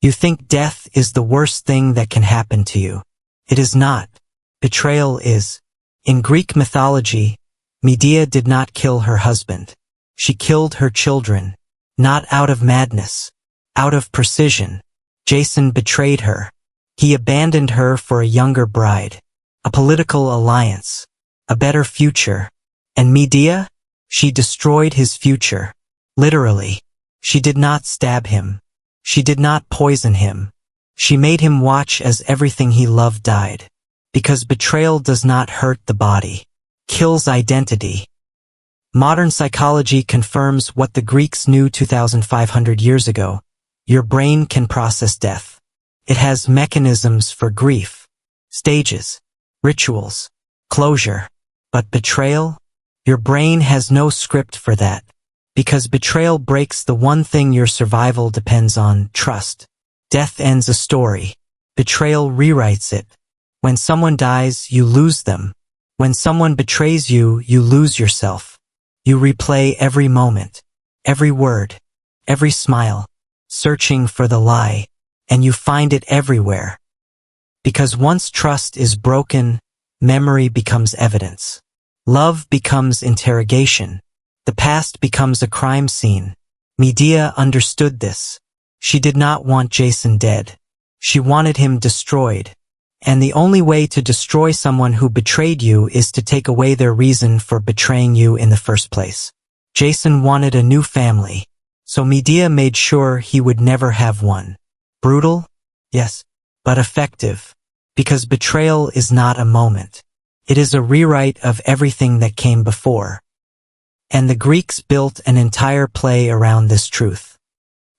You think death is the worst thing that can happen to you. It is not. Betrayal is. In Greek mythology, Medea did not kill her husband. She killed her children. Not out of madness. Out of precision. Jason betrayed her. He abandoned her for a younger bride. A political alliance. A better future. And Medea? She destroyed his future. Literally. She did not stab him. She did not poison him. She made him watch as everything he loved died. Because betrayal does not hurt the body. Kills identity. Modern psychology confirms what the Greeks knew 2,500 years ago. Your brain can process death. It has mechanisms for grief, stages, rituals, closure. But betrayal? Your brain has no script for that. Because betrayal breaks the one thing your survival depends on, trust. Death ends a story. Betrayal rewrites it. When someone dies, you lose them. When someone betrays you, you lose yourself. You replay every moment, every word, every smile, searching for the lie, and you find it everywhere. Because once trust is broken, memory becomes evidence. Love becomes interrogation. The past becomes a crime scene. Medea understood this. She did not want Jason dead. She wanted him destroyed. And the only way to destroy someone who betrayed you is to take away their reason for betraying you in the first place. Jason wanted a new family, so Medea made sure he would never have one. Brutal? Yes, but effective. Because betrayal is not a moment. It is a rewrite of everything that came before. And the Greeks built an entire play around this truth.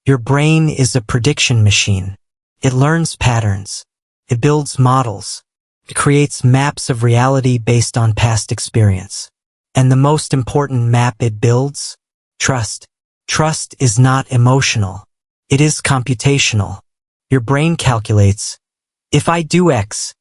Your brain is a prediction machine. It learns patterns. It builds models. It creates maps of reality based on past experience. And the most important map it builds? Trust. Trust is not emotional. It is computational. Your brain calculates, if I do X,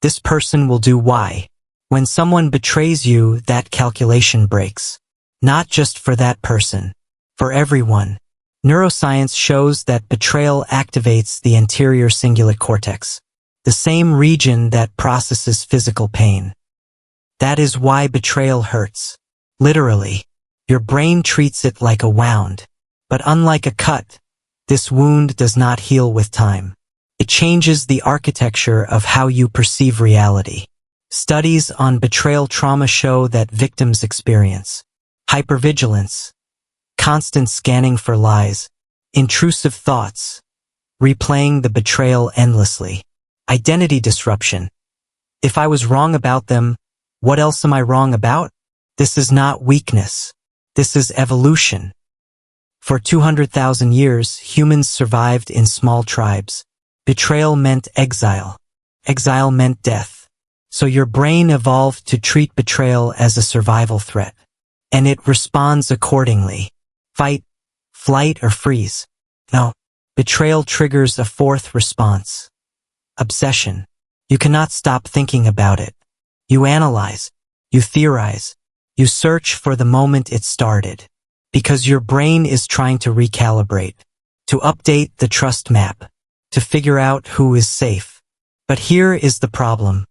this person will do Y. When someone betrays you, that calculation breaks. Not just for that person. For everyone. Neuroscience shows that betrayal activates the anterior cingulate cortex. The same region that processes physical pain. That is why betrayal hurts. Literally. Your brain treats it like a wound. But unlike a cut, this wound does not heal with time. It changes the architecture of how you perceive reality. Studies on betrayal trauma show that victims experience hypervigilance, constant scanning for lies, intrusive thoughts, replaying the betrayal endlessly. Identity disruption. If I was wrong about them, what else am I wrong about? This is not weakness. This is evolution. For 200,000 years, humans survived in small tribes. Betrayal meant exile. Exile meant death. So your brain evolved to treat betrayal as a survival threat. And it responds accordingly. Fight, flight, or freeze. No. Betrayal triggers a fourth response. Obsession. You cannot stop thinking about it. You analyze. You theorize. You search for the moment it started. Because your brain is trying to recalibrate. To update the trust map. To figure out who is safe. But here is the problem.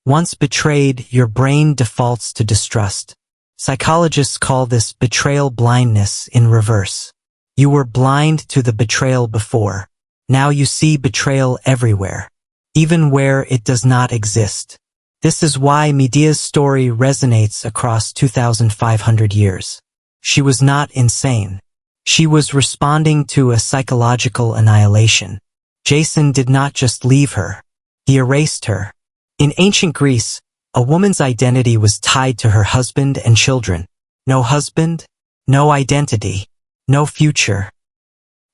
Once betrayed, your brain defaults to distrust. Psychologists call this betrayal blindness in reverse. You were blind to the betrayal before. Now you see betrayal everywhere, even where it does not exist. This is why Medea's story resonates across 2,500 years. She was not insane. She was responding to a psychological annihilation. Jason did not just leave her. He erased her. In ancient Greece, a woman's identity was tied to her husband and children. No husband, no identity, no future.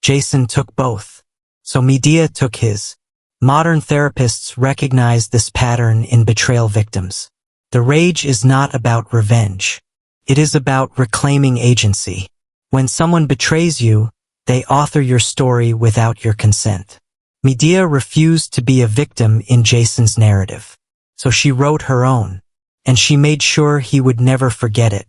Jason took both. So Medea took his. Modern therapists recognize this pattern in betrayal victims. The rage is not about revenge. It is about reclaiming agency. When someone betrays you, they author your story without your consent. Medea refused to be a victim in Jason's narrative. So she wrote her own. And she made sure he would never forget it.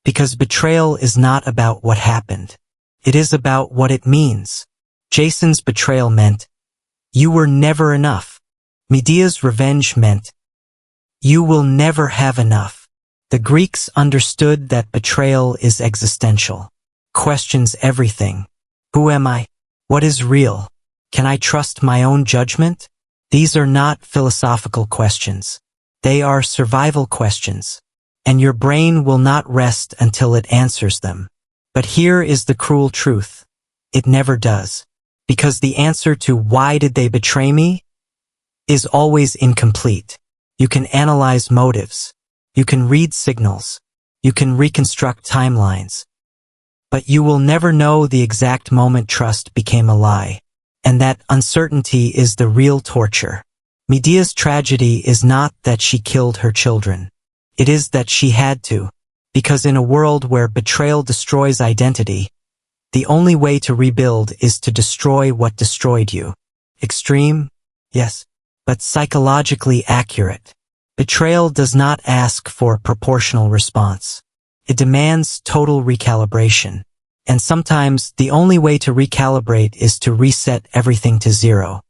Because betrayal is not about what happened. It is about what it means. Jason's betrayal meant, you were never enough. Medea's revenge meant, you will never have enough. The Greeks understood that betrayal is existential. Questions everything. Who am I? What is real? Can I trust my own judgment? These are not philosophical questions. They are survival questions. And your brain will not rest until it answers them. But here is the cruel truth. It never does. Because the answer to why did they betray me is always incomplete. You can analyze motives. You can read signals. You can reconstruct timelines. But you will never know the exact moment trust became a lie. And that uncertainty is the real torture. Medea's tragedy is not that she killed her children. It is that she had to. Because in a world where betrayal destroys identity, the only way to rebuild is to destroy what destroyed you. Extreme? Yes. But psychologically accurate. Betrayal does not ask for proportional response. It demands total recalibration. And sometimes the only way to recalibrate is to reset everything to zero.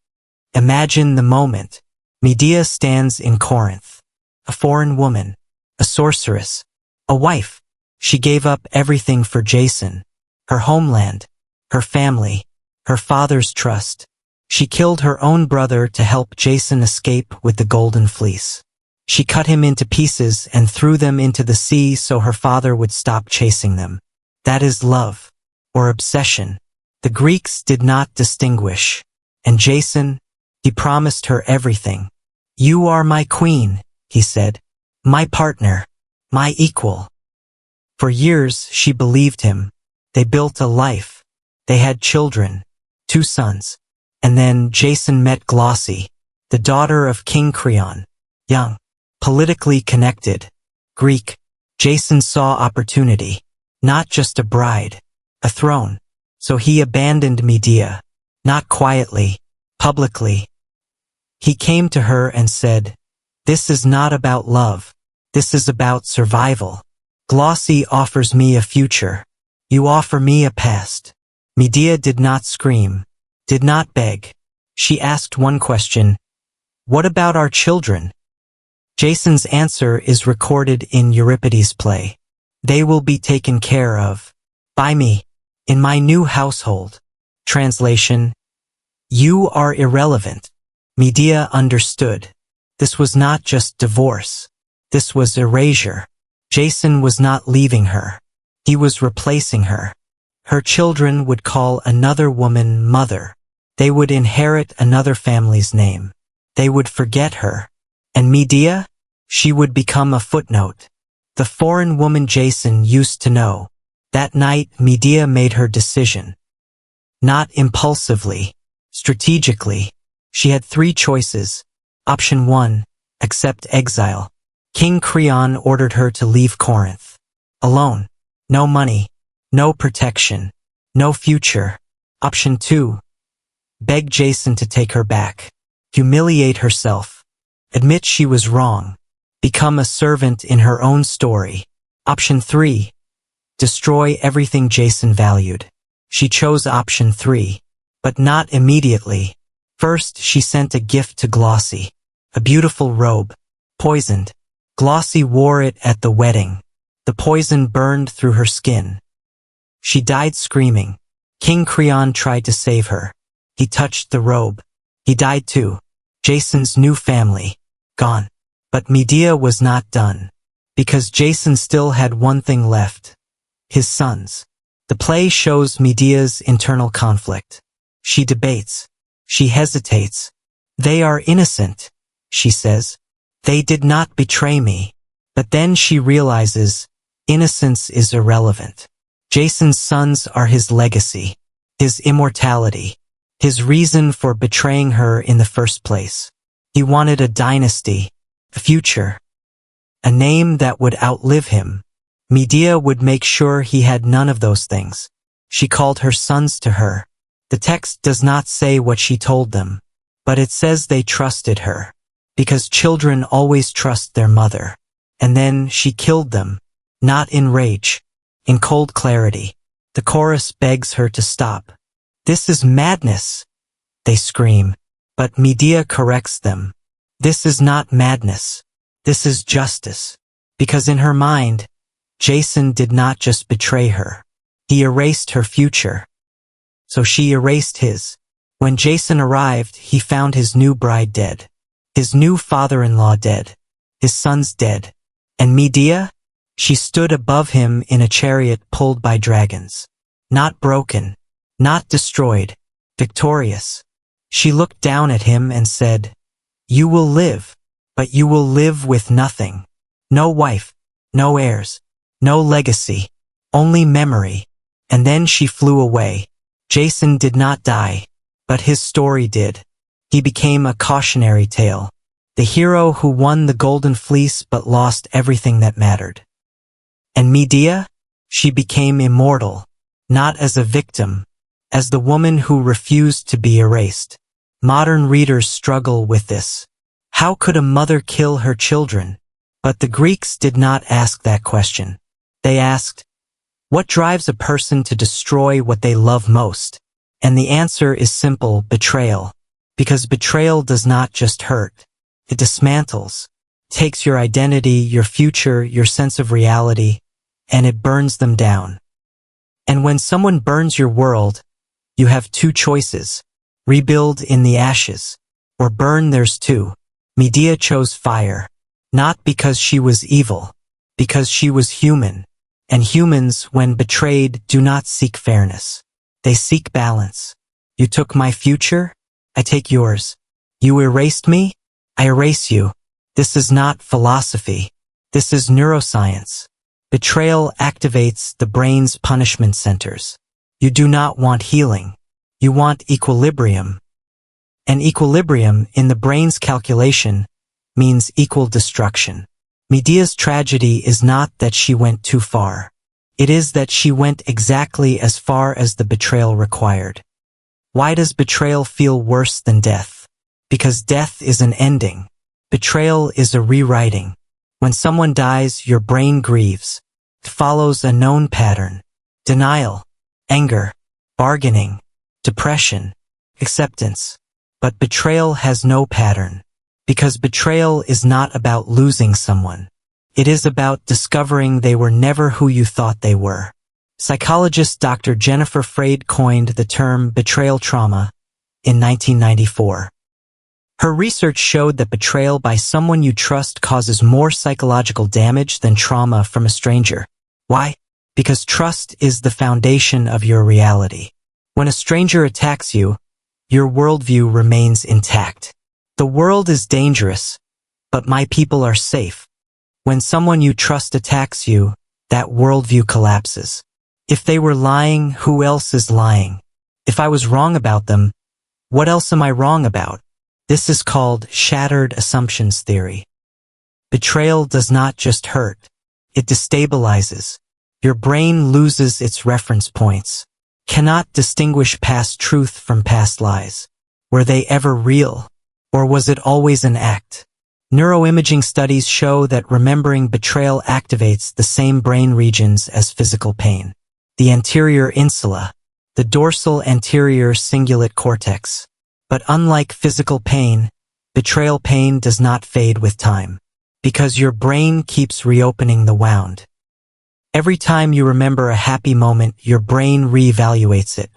Imagine the moment. Medea stands in Corinth. A foreign woman. A sorceress. A wife. She gave up everything for Jason. Her homeland. Her family. Her father's trust. She killed her own brother to help Jason escape with the golden fleece. She cut him into pieces and threw them into the sea so her father would stop chasing them. That is love. Or obsession. The Greeks did not distinguish. And Jason, he promised her everything. You are my queen, he said. My partner. My equal. For years she believed him. They built a life. They had children. 2 sons. And then Jason met Glossy, the daughter of King Creon. Young. Politically connected. Greek. Jason saw opportunity. Not just a bride. A throne. So he abandoned Medea. Not quietly. Publicly. He came to her and said, this is not about love. This is about survival. Glossy offers me a future. You offer me a past. Medea did not scream. Did not beg. She asked one question. What about our children? Jason's answer is recorded in Euripides' play. They will be taken care of. By me. In my new household. Translation. You are irrelevant. Medea understood. This was not just divorce. This was erasure. Jason was not leaving her. He was replacing her. Her children would call another woman mother. They would inherit another family's name. They would forget her. And Medea? She would become a footnote. The foreign woman Jason used to know. That night, Medea made her decision. Not impulsively. Strategically. She had 3 choices. Option 1. Accept exile. King Creon ordered her to leave Corinth. Alone. No money. No protection. No future. Option 2. Beg Jason to take her back. Humiliate herself. Admit she was wrong. Become a servant in her own story. Option 3. Destroy everything Jason valued. She chose option 3. But not immediately. First, she sent a gift to Glossy. A beautiful robe. Poisoned. Glossy wore it at the wedding. The poison burned through her skin. She died screaming. King Creon tried to save her. He touched the robe. He died too. Jason's new family. Gone. But Medea was not done. Because Jason still had one thing left. His sons. The play shows Medea's internal conflict. She debates. She hesitates. They are innocent, she says. They did not betray me. But then she realizes, innocence is irrelevant. Jason's sons are his legacy, his immortality, his reason for betraying her in the first place. He wanted a dynasty, a future, a name that would outlive him. Medea would make sure he had none of those things. She called her sons to her. The text does not say what she told them, but it says they trusted her, because children always trust their mother. And then she killed them, not in rage, in cold clarity. The chorus begs her to stop. "This is madness," they scream. But Medea corrects them. "This is not madness. This is justice." Because in her mind, Jason did not just betray her. He erased her future. So she erased his. When Jason arrived, he found his new bride dead. His new father-in-law dead. His sons dead. And Medea? She stood above him in a chariot pulled by dragons. Not broken. Not destroyed. Victorious. She looked down at him and said, "You will live, but you will live with nothing. No wife, no heirs, no legacy, only memory." And then she flew away. Jason did not die, but his story did. He became a cautionary tale. The hero who won the golden fleece but lost everything that mattered. And Medea? She became immortal, not as a victim, as the woman who refused to be erased. Modern readers struggle with this. How could a mother kill her children? But the Greeks did not ask that question. They asked, what drives a person to destroy what they love most? And the answer is simple: betrayal. Because betrayal does not just hurt. It dismantles, takes your identity, your future, your sense of reality, and it burns them down. And when someone burns your world, you have two choices: rebuild in the ashes, or burn theirs too. Medea chose fire, not because she was evil, because she was human. And humans, when betrayed, do not seek fairness. They seek balance. You took my future, I take yours. You erased me, I erase you. This is not philosophy. This is neuroscience. Betrayal activates the brain's punishment centers. You do not want healing. You want equilibrium. And equilibrium, in the brain's calculation, means equal destruction. Medea's tragedy is not that she went too far. It is that she went exactly as far as the betrayal required. Why does betrayal feel worse than death? Because death is an ending. Betrayal is a rewriting. When someone dies, your brain grieves. It follows a known pattern: denial, anger, bargaining, depression, acceptance. But betrayal has no pattern. Because betrayal is not about losing someone. It is about discovering they were never who you thought they were. Psychologist Dr. Jennifer Freyd coined the term betrayal trauma in 1994. Her research showed that betrayal by someone you trust causes more psychological damage than trauma from a stranger. Why? Because trust is the foundation of your reality. When a stranger attacks you, your worldview remains intact. The world is dangerous, but my people are safe. When someone you trust attacks you, that worldview collapses. If they were lying, who else is lying? If I was wrong about them, what else am I wrong about? This is called shattered assumptions theory. Betrayal does not just hurt. It destabilizes. Your brain loses its reference points. Cannot distinguish past truth from past lies. Were they ever real? Or was it always an act? Neuroimaging studies show that remembering betrayal activates the same brain regions as physical pain. The anterior insula, the dorsal anterior cingulate cortex. But unlike physical pain, betrayal pain does not fade with time. Because your brain keeps reopening the wound. Every time you remember a happy moment, your brain reevaluates it.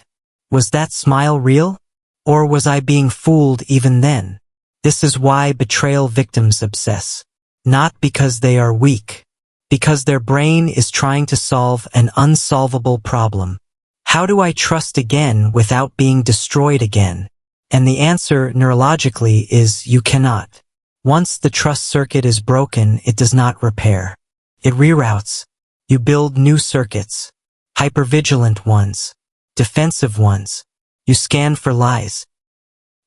Was that smile real? Or was I being fooled even then? This is why betrayal victims obsess. Not because they are weak. Because their brain is trying to solve an unsolvable problem. How do I trust again without being destroyed again? And the answer neurologically is you cannot. Once the trust circuit is broken, it does not repair. It reroutes. You build new circuits. Hypervigilant ones. Defensive ones. You scan for lies.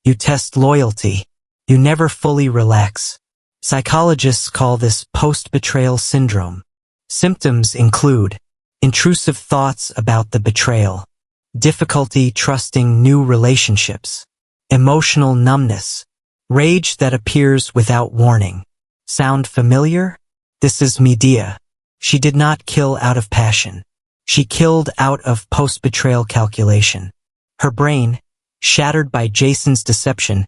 You test loyalty. You never fully relax. Psychologists call this post-betrayal syndrome. Symptoms include intrusive thoughts about the betrayal, difficulty trusting new relationships, emotional numbness, rage that appears without warning. Sound familiar? This is Medea. She did not kill out of passion. She killed out of post-betrayal calculation. Her brain, shattered by Jason's deception,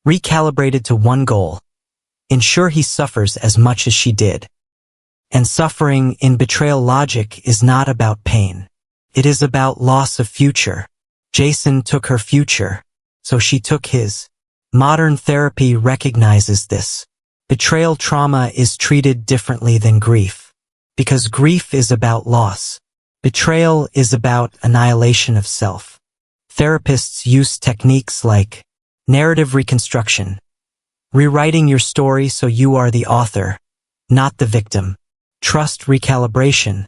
recalibrated to one goal: ensure he suffers as much as she did. And suffering in betrayal logic is not about pain. It is about loss of future. Jason took her future, so she took his. Modern therapy recognizes this. Betrayal trauma is treated differently than grief, because grief is about loss. Betrayal is about annihilation of self. Therapists use techniques like narrative reconstruction, rewriting your story so you are the author, not the victim. Trust recalibration,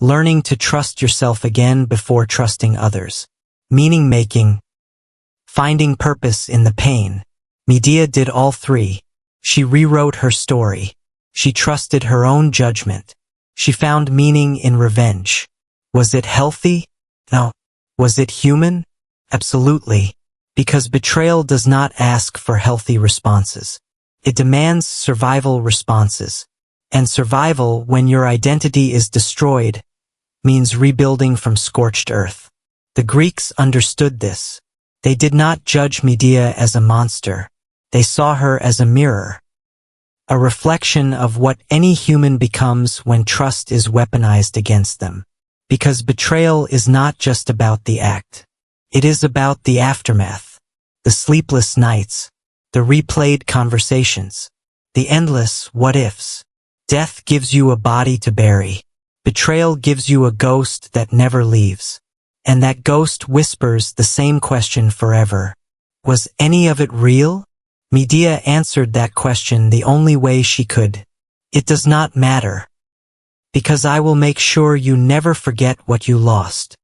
learning to trust yourself again before trusting others. Meaning making, finding purpose in the pain. Medea did all three. She rewrote her story. She trusted her own judgment. She found meaning in revenge. Was it healthy? No. Was it human? Absolutely. Because betrayal does not ask for healthy responses. It demands survival responses. And survival, when your identity is destroyed, means rebuilding from scorched earth. The Greeks understood this. They did not judge Medea as a monster. They saw her as a mirror, a reflection of what any human becomes when trust is weaponized against them. Because betrayal is not just about the act. It is about the aftermath, the sleepless nights, the replayed conversations, the endless what-ifs. Death gives you a body to bury. Betrayal gives you a ghost that never leaves. And that ghost whispers the same question forever. Was any of it real? Medea answered that question the only way she could. It does not matter. Because I will make sure you never forget what you lost.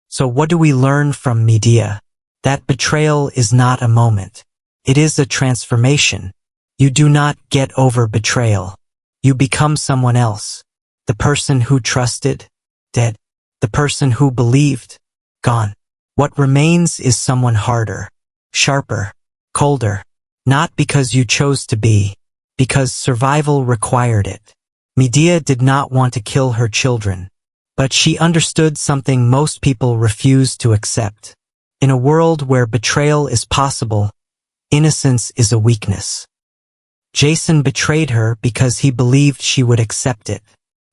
So what do we learn from Medea? That betrayal is not a moment. It is a transformation. You do not get over betrayal. You become someone else. The person who trusted, dead. The person who believed, gone. What remains is someone harder, sharper, colder. Not because you chose to be, because survival required it. Medea did not want to kill her children, but she understood something most people refuse to accept. In a world where betrayal is possible, innocence is a weakness. Jason betrayed her because he believed she would accept it,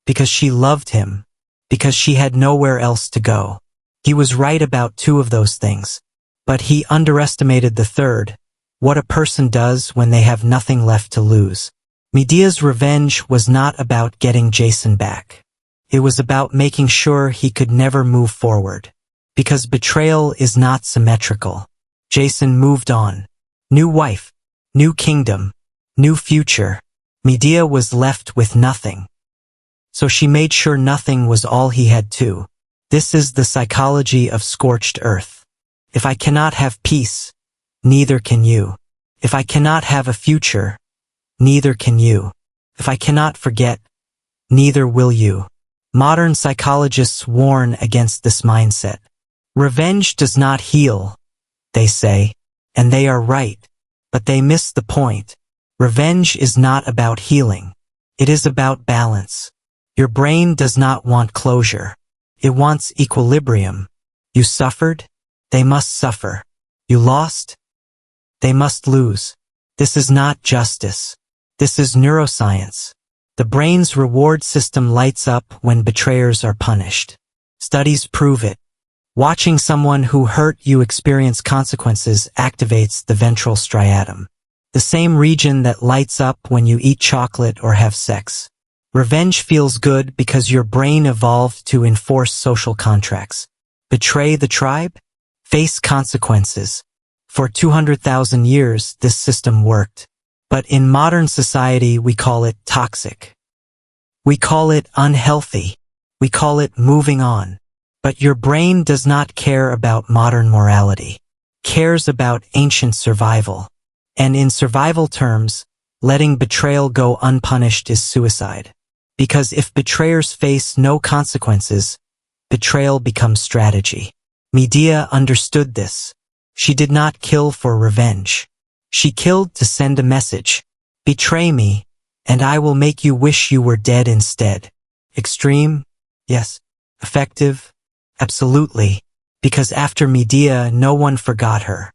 because she loved him, because she had nowhere else to go. He was right about two of those things, but he underestimated the third. What a person does when they have nothing left to lose. Medea's revenge was not about getting Jason back. It was about making sure he could never move forward. Because betrayal is not symmetrical. Jason moved on. New wife, new kingdom, new future. Medea was left with nothing. So she made sure nothing was all he had too. This is the psychology of scorched earth. If I cannot have peace, neither can you. If I cannot have a future, neither can you. If I cannot forget, neither will you. Modern psychologists warn against this mindset. Revenge does not heal, they say, and they are right, but they miss the point. Revenge is not about healing. It is about balance. Your brain does not want closure. It wants equilibrium. You suffered? They must suffer. You lost? They must lose. This is not justice. This is neuroscience. The brain's reward system lights up when betrayers are punished. Studies prove it. Watching someone who hurt you experience consequences activates the ventral striatum, the same region that lights up when you eat chocolate or have sex. Revenge feels good because your brain evolved to enforce social contracts. Betray the tribe? Face consequences. For 200,000 years, this system worked. But in modern society, we call it toxic. We call it unhealthy. We call it moving on. But your brain does not care about modern morality. It cares about ancient survival. And in survival terms, letting betrayal go unpunished is suicide. Because if betrayers face no consequences, betrayal becomes strategy. Medea understood this. She did not kill for revenge. She killed to send a message. Betray me, and I will make you wish you were dead instead. Extreme? Yes. Effective? Absolutely. because after Medea, no one forgot her.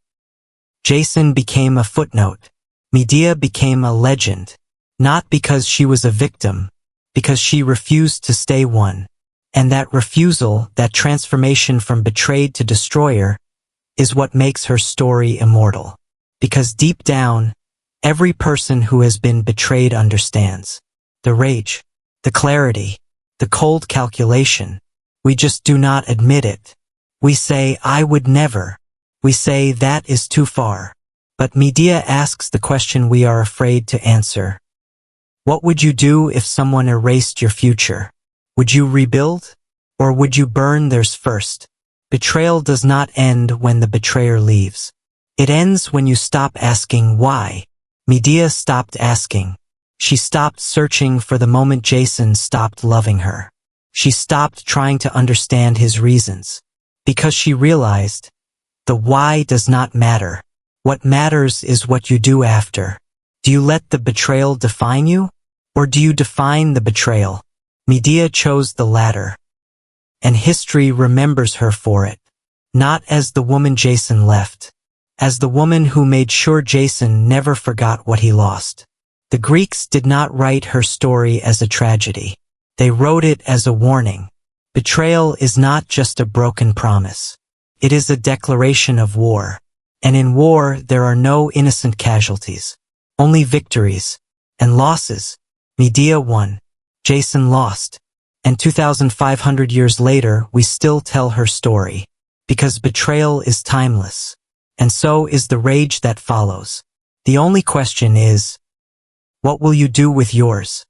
Jason became a footnote. Medea became a legend, not because she was a victim, because she refused to stay one. And that refusal, that transformation from betrayed to destroyer, is what makes her story immortal. Because deep down, every person who has been betrayed understands. The rage, the clarity, the cold calculation. We just do not admit it. We say, I would never. We say, that is too far. But Medea asks the question we are afraid to answer. What would you do if someone erased your future? Would you rebuild? Or would you burn theirs first? Betrayal does not end when the betrayer leaves. It ends when you stop asking why. Medea stopped asking. She stopped searching for the moment Jason stopped loving her. She stopped trying to understand his reasons. Because she realized, the why does not matter. What matters is what you do after. Do you let the betrayal define you? Or do you define the betrayal? Medea chose the latter. And history remembers her for it. Not as the woman Jason left. As the woman who made sure Jason never forgot what he lost. The Greeks did not write her story as a tragedy. They wrote it as a warning. Betrayal is not just a broken promise. It is a declaration of war. And in war, there are no innocent casualties. Only victories. And losses. Medea won. Jason lost. And 2,500 years later, we still tell her story. Because betrayal is timeless. And so is the rage that follows. The only question is, what will you do with yours?